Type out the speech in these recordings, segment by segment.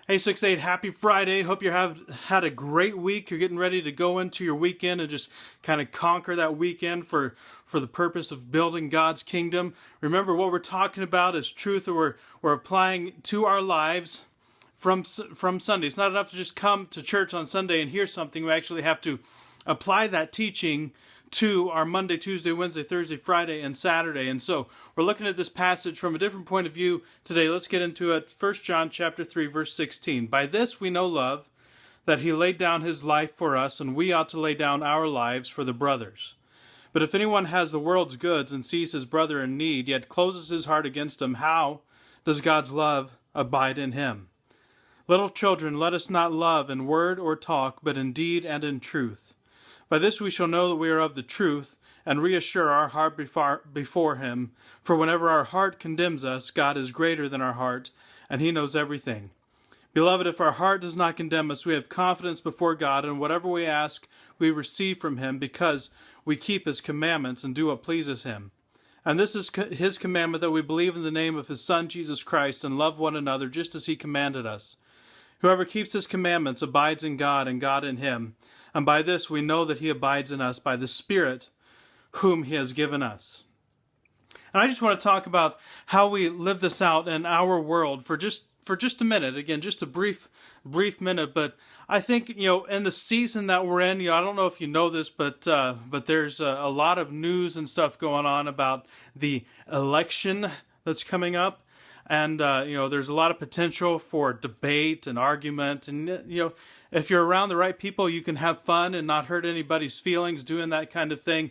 Hey, 6-8, happy Friday. Hope you have had a great week. You're getting ready to go into your weekend and just kind of conquer that weekend for the purpose of building God's kingdom. Remember, what we're talking about is truth that we're applying to our lives from Sunday. It's not enough to just come to church on Sunday and hear something. We actually have to apply that teaching to our Monday, Tuesday, Wednesday, Thursday, Friday, and Saturday. And so we're looking at this passage from a different point of view today. Let's get into it. 1 John chapter 3, verse 16. By this we know love, that he laid down his life for us, and we ought to lay down our lives for the brothers. But if anyone has the world's goods and sees his brother in need, yet closes his heart against him, how does God's love abide in him? Little children, let us not love in word or talk, but in deed and in truth. By this we shall know that we are of the truth, and reassure our heart before him. For whenever our heart condemns us, God is greater than our heart, and he knows everything. Beloved, if our heart does not condemn us, we have confidence before God, and whatever we ask, we receive from him, because we keep his commandments and do what pleases him. And this is his commandment, that we believe in the name of his Son, Jesus Christ, and love one another, just as he commanded us. Whoever keeps his commandments abides in God, and God in him. And by this we know that he abides in us, by the Spirit whom he has given us. And I just want to talk about how we live this out in our world for just a minute. Again, just a brief minute. But I think, in the season that we're in, I don't know if you know this, but there's a lot of news and stuff going on about the election that's coming up. And, there's a lot of potential for debate and argument. And, if you're around the right people, you can have fun and not hurt anybody's feelings doing that kind of thing.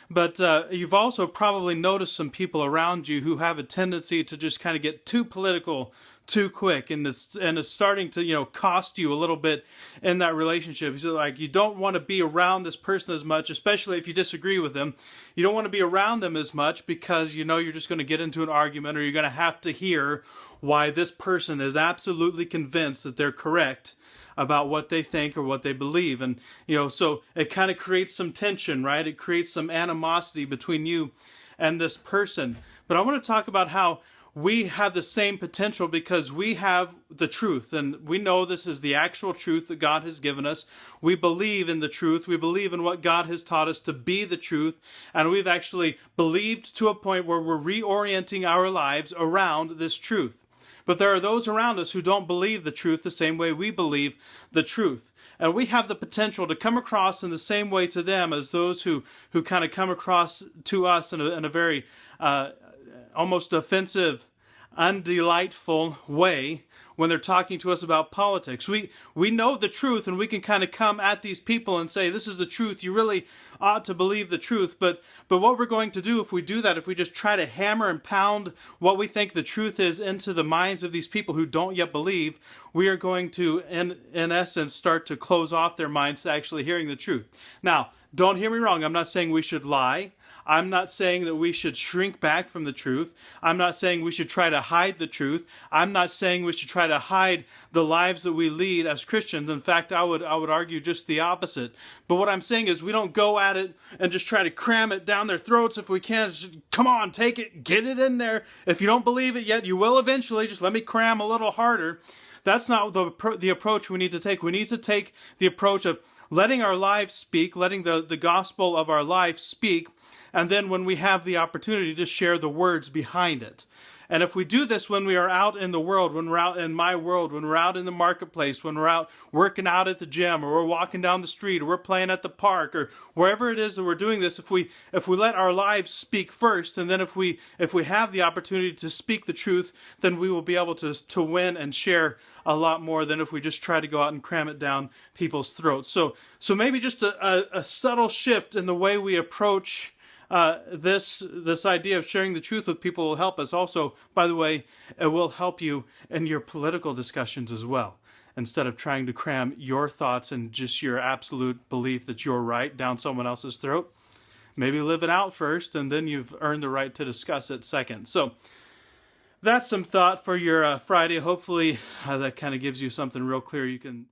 But you've also probably noticed some people around you who have a tendency to just kind of get too political too quick, and it's starting to cost you a little bit in that relationship. So like, you don't want to be around this person as much, especially if you disagree with them. You don't want to be around them as much because you're just going to get into an argument, or you're going to have to hear why this person is absolutely convinced that they're correct about what they think or what they believe. And so it kind of creates some tension, right? It creates some animosity between you and this person. But I want to talk about how we have the same potential, because we have the truth, and we know this is the actual truth that God has given us. We believe in the truth. We believe in what God has taught us to be the truth, and we've actually believed to a point where we're reorienting our lives around this truth. But there are those around us who don't believe the truth the same way we believe the truth. And we have the potential to come across in the same way to them as those who kind of come across to us in a very almost offensive, undelightful way when they're talking to us about politics. We know the truth, and we can kind of come at these people and say, this is the truth. You really ought to believe the truth. But what we're going to do if we do that, if we just try to hammer and pound what we think the truth is into the minds of these people who don't yet believe, we are going to, in essence, start to close off their minds to actually hearing the truth. Now, don't hear me wrong. I'm not saying we should lie. I'm not saying that we should shrink back from the truth. I'm not saying we should try to hide the truth. I'm not saying we should try to hide the lives that we lead as Christians. In fact, I would argue just the opposite. But what I'm saying is, we don't go at it and just try to cram it down their throats if we can. Just, come on, take it, get it in there. If you don't believe it yet, you will eventually. Just let me cram a little harder. That's not the approach we need to take. We need to take the approach of letting our lives speak, letting the gospel of our life speak, and then when we have the opportunity to share the words behind it. And if we do this when we are out in the world, when we're out in my world, when we're out in the marketplace, when we're out working out at the gym, or we're walking down the street, or we're playing at the park, or wherever it is that we're doing this, if we let our lives speak first, and then if we have the opportunity to speak the truth, then we will be able to win and share a lot more than if we just try to go out and cram it down people's throats. So maybe just a subtle shift in the way we approach this idea of sharing the truth with people will help us. Also, by the way, it will help you in your political discussions as well. Instead of trying to cram your thoughts and just your absolute belief that you're right down someone else's throat, maybe live it out first, and then you've earned the right to discuss it second. So that's some thought for your Friday. Hopefully that kind of gives you something real clear you can